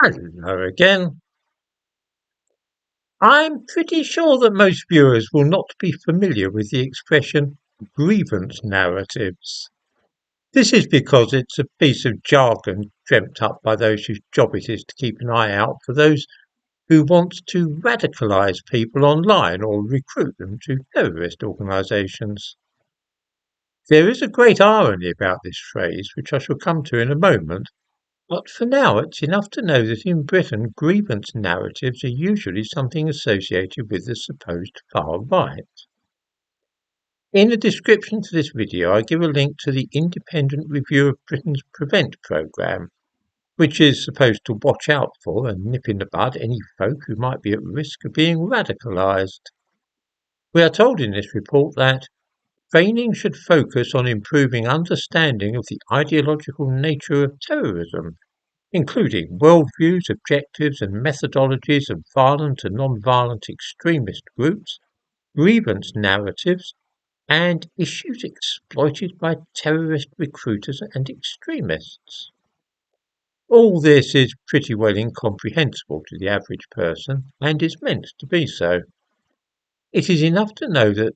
Hello again. I'm pretty sure that most viewers will not be familiar with the expression grievance narratives. This is because it's a piece of jargon dreamt up by those whose job it is to keep an eye out for those who want to radicalise people online or recruit them to terrorist organisations. There is a great irony about this phrase, which I shall come to in a moment. But for now, it's enough to know that in Britain, grievance narratives are usually something associated with the supposed far right. In the description to this video, I give a link to the Independent Review of Britain's Prevent programme, which is supposed to watch out for and nip in the bud any folk who might be at risk of being radicalised. We are told in this report that training should focus on improving understanding of the ideological nature of terrorism, including worldviews, objectives and methodologies of violent and non-violent extremist groups, grievance narratives, and issues exploited by terrorist recruiters and extremists. All this is pretty well incomprehensible to the average person, and is meant to be so. It is enough to know that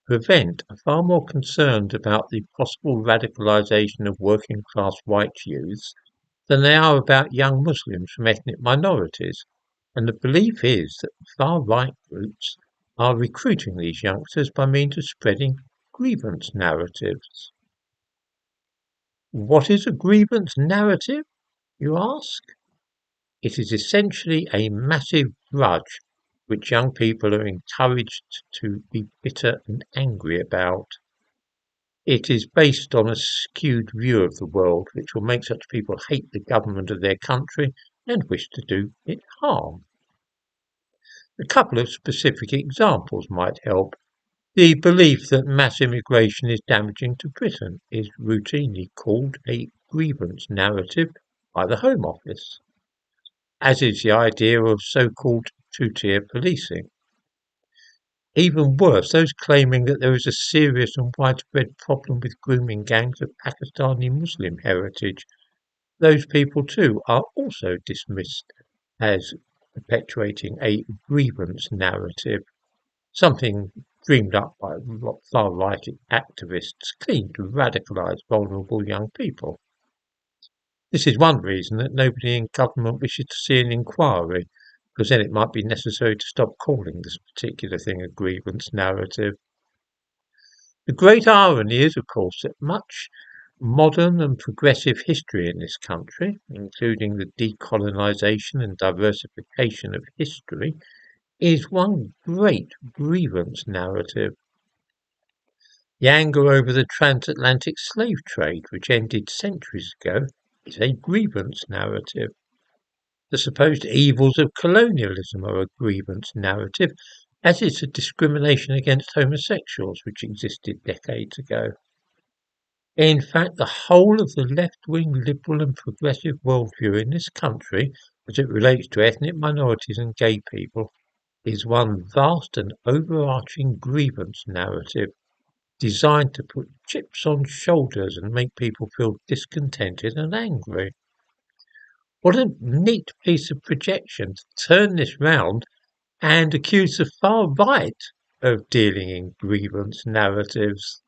Prevent are far more concerned about the possible radicalisation of working class white youths than they are about young Muslims from ethnic minorities, and the belief is that far-right groups are recruiting these youngsters by means of spreading grievance narratives. What is a grievance narrative, you ask? It is essentially a massive grudge which young people are encouraged to be bitter and angry about. It is based on a skewed view of the world which will make such people hate the government of their country and wish to do it harm. A couple of specific examples might help. The belief that mass immigration is damaging to Britain is routinely called a grievance narrative by the Home Office, as is the idea of so-called two-tier policing. Even worse, those claiming that there is a serious and widespread problem with grooming gangs of Pakistani Muslim heritage. Those people too are also dismissed as perpetuating a grievance narrative, something dreamed up by far-right activists keen to radicalise vulnerable young people. This is one reason that nobody in government wishes to see an inquiry, because then it might be necessary to stop calling this particular thing a grievance narrative. The great irony is, of course, that much modern and progressive history in this country, including the decolonisation and diversification of history, is one great grievance narrative. The anger over the transatlantic slave trade, which ended centuries ago, is a grievance narrative. The supposed evils of colonialism are a grievance narrative, as is the discrimination against homosexuals which existed decades ago. In fact, the whole of the left-wing liberal and progressive worldview in this country, as it relates to ethnic minorities and gay people, is one vast and overarching grievance narrative, designed to put chips on shoulders and make people feel discontented and angry. What a neat piece of projection to turn this round and accuse the far right of dealing in grievance narratives.